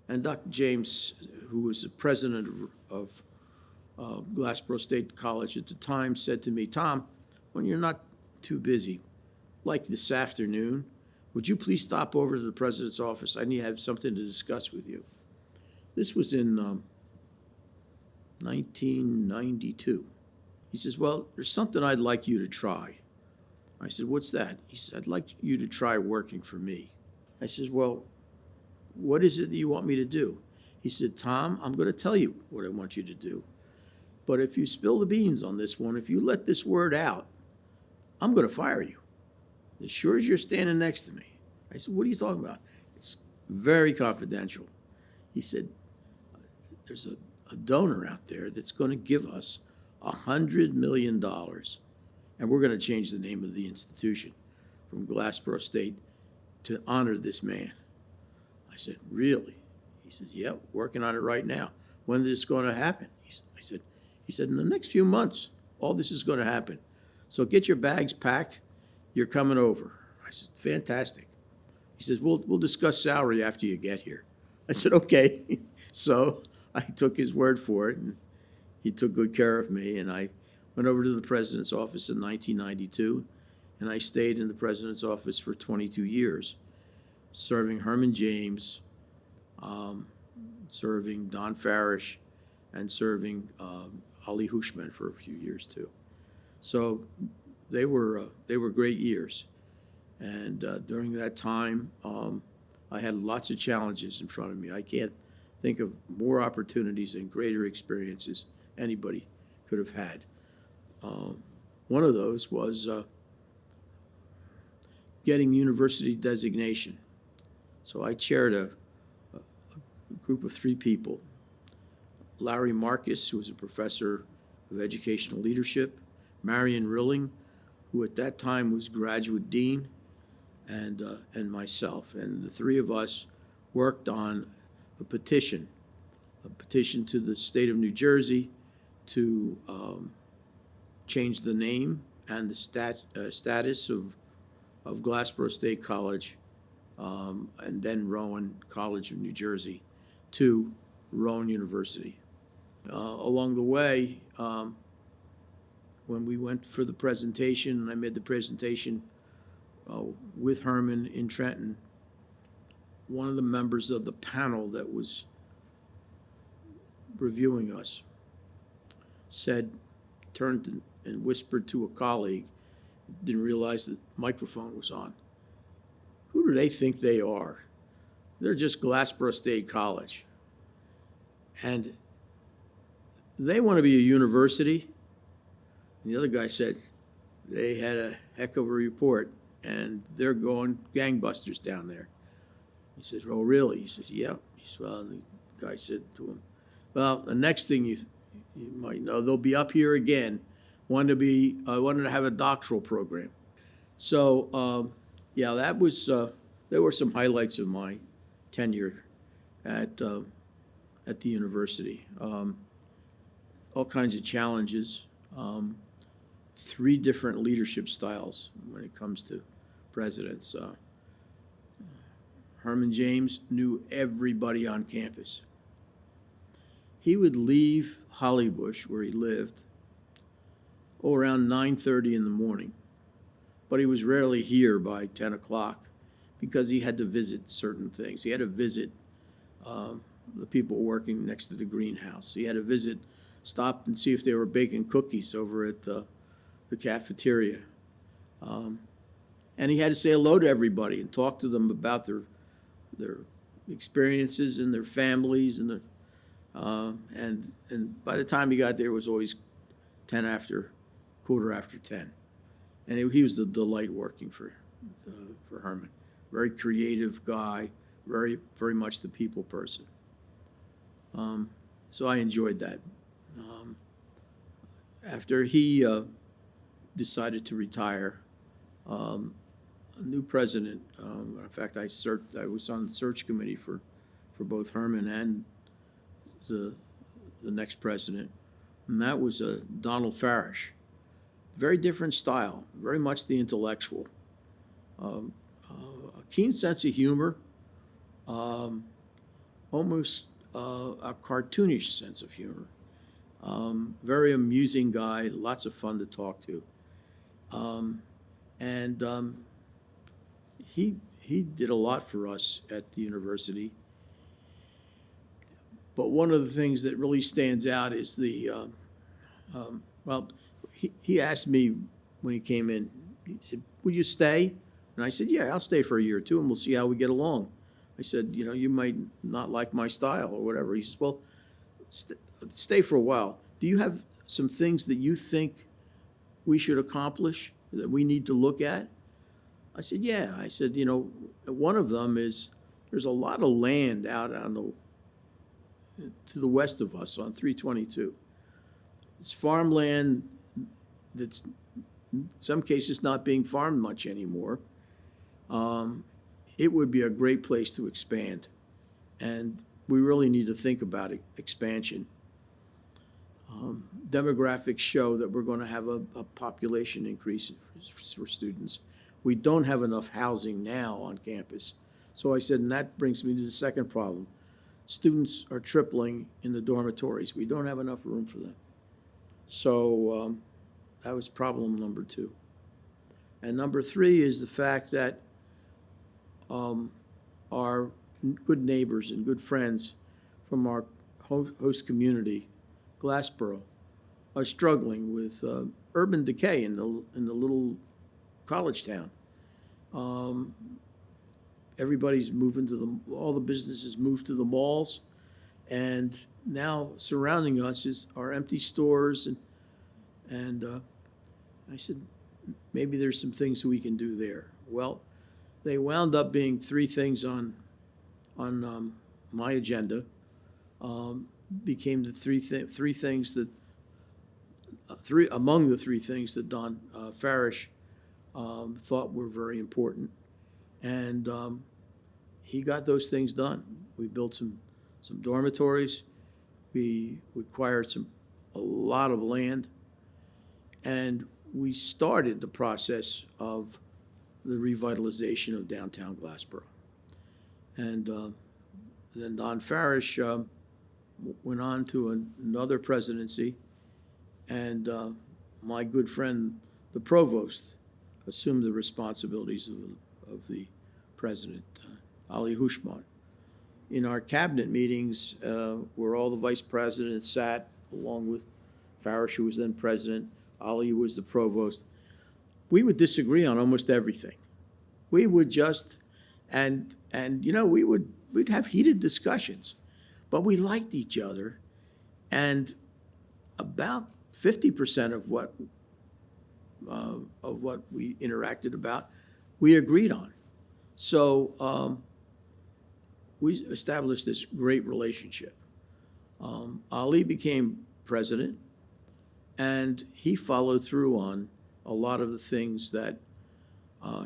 And Dr. James, who was the president of Glassboro State College at the time, said to me, Tom, when you're not too busy, like this afternoon, would you please stop over to the president's office? I need to have something to discuss with you. This was in 1992. He says, well, there's something I'd like you to try. I said, what's that? He said, I'd like you to try working for me. I said, well, what is it that you want me to do? He said, Tom, I'm going to tell you what I want you to do. But if you spill the beans on this one, if you let this word out, I'm going to fire you. As sure as you're standing next to me. I said, what are you talking about? It's very confidential. He said, there's a donor out there that's going to give us $100 million, and we're going to change the name of the institution from Glassboro State to honor this man. I said, really? He says, yeah, working on it right now. When is this going to happen? He said, in the next few months, all this is going to happen. So get your bags packed. You're coming over. I said, fantastic. He says, we'll discuss salary after you get here. I said, okay. So I took his word for it, and he took good care of me. And I went over to the president's office in 1992, and I stayed in the president's office for 22 years, serving Herman James, serving Don Farish, and serving Ali Hushman for a few years too. So they were great years, and during that time, I had lots of challenges in front of me. I can't think of more opportunities and greater experiences anybody could have had. One of those was getting university designation. So I chaired a group of 3 people. Larry Marcus, who was a professor of educational leadership, Marion Rilling, who at that time was graduate dean, and myself. And the 3 of us worked on a petition to the state of New Jersey to change the name and the status of Glassboro State College, and then Rowan College of New Jersey, to Rowan University. Along the way, when we went for the presentation, and I made the presentation with Herman in Trenton, one of the members of the panel that was reviewing us turned and whispered to a colleague, didn't realize the microphone was on. Who do they think they are? They're just Glassboro State College. And they want to be a university. And the other guy said, they had a heck of a report, and they're going gangbusters down there. He says, oh, really? He says, yeah. He said, well, the guy said to him, well, the next thing you might know, they'll be up here again, wanted to have a doctoral program. So, yeah, that was, there were some highlights of my tenure at the university. All kinds of challenges, 3 different leadership styles when it comes to presidents. Herman James knew everybody on campus. He would leave Hollybush, where he lived, around 9:30 in the morning, but he was rarely here by 10 o'clock because he had to visit certain things. He had to visit the people working next to the greenhouse. He had to stop and see if they were baking cookies over at the cafeteria. And he had to say hello to everybody and talk to them about their experiences and their families, and by the time he got there, it was always quarter after 10. And he was the delight working for Herman. Very creative guy, very, very much the people person. So I enjoyed that. After he decided to retire, a new president, in fact, I was on the search committee for both Herman and the next president, and that was Donald Farish. Very different style, very much the intellectual. A keen sense of humor, almost a cartoonish sense of humor. Very amusing guy, lots of fun to talk to. And he did a lot for us at the university. But one of the things that really stands out is he asked me when he came in, he said, "Will you stay?" And I said, "Yeah, I'll stay for a year or two, and we'll see how we get along." I said, "You might not like my style or whatever." He says, "Well, stay for a while. Do you have some things that you think we should accomplish, that we need to look at?" I said, "Yeah." I said, one of them is there's a lot of land out to the west of us on 322. It's farmland that's in some cases not being farmed much anymore. It would be a great place to expand, and we really need to think about expansion. Demographics show that we're going to have a population increase for students. We don't have enough housing now on campus. So I said, and that brings me to the second problem. Students are tripling in the dormitories. We don't have enough room for them. So that was problem number 2. And number 3 is the fact that our good neighbors and good friends from our host community, Glassboro, are struggling with urban decay in the little college town. Everybody's moving all the businesses moved to the malls, and now surrounding us are empty stores, and I said, maybe there's some things we can do there. Well, they wound up being 3 things on my agenda. Became the three things that among the 3 things that Don Farish thought were very important, and he got those things done. We built some dormitories. We acquired a lot of land, and we started the process of the revitalization of downtown Glassboro. And then Don Farish went on to another presidency, and my good friend, the provost, assumed the responsibilities of the president, Ali Hushman. In our cabinet meetings, where all the vice presidents sat, along with Farish, who was then president, Ali was the provost, we would disagree on almost everything. We would just, we'd have heated discussions, but we liked each other, and about 50% of what we interacted about, we agreed on. So we established this great relationship. Ali became president, and he followed through on a lot of the things that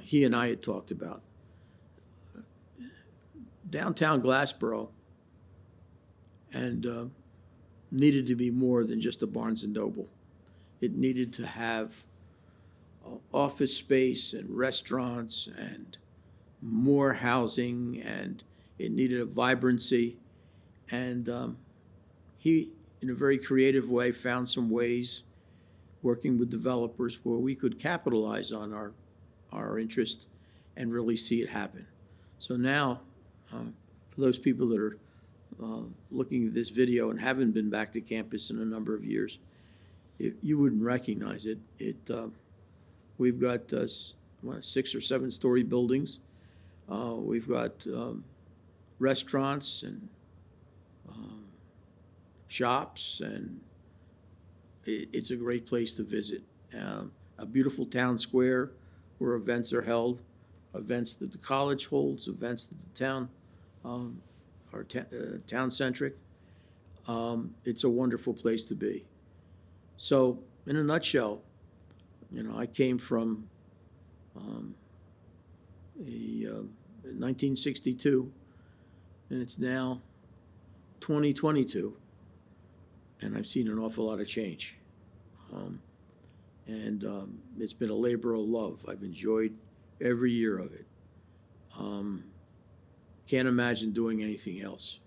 he and I had talked about. Downtown Glassboro and needed to be more than just a Barnes & Noble. It needed to have office space and restaurants and more housing, and it needed a vibrancy. And he, in a very creative way, found some ways, working with developers, where we could capitalize on our interest and really see it happen. So now, for those people that are looking at this video and haven't been back to campus in a number of years, you wouldn't recognize it. We've got 6 or 7 story buildings. We've got restaurants and shops, and it's a great place to visit. A beautiful town square where events are held, events that the college holds, events that the town are town-centric. It's a wonderful place to be. So, in a nutshell, I came from 1962, and it's now 2022, and I've seen an awful lot of change. It's been a labor of love. I've enjoyed every year of it. Can't imagine doing anything else.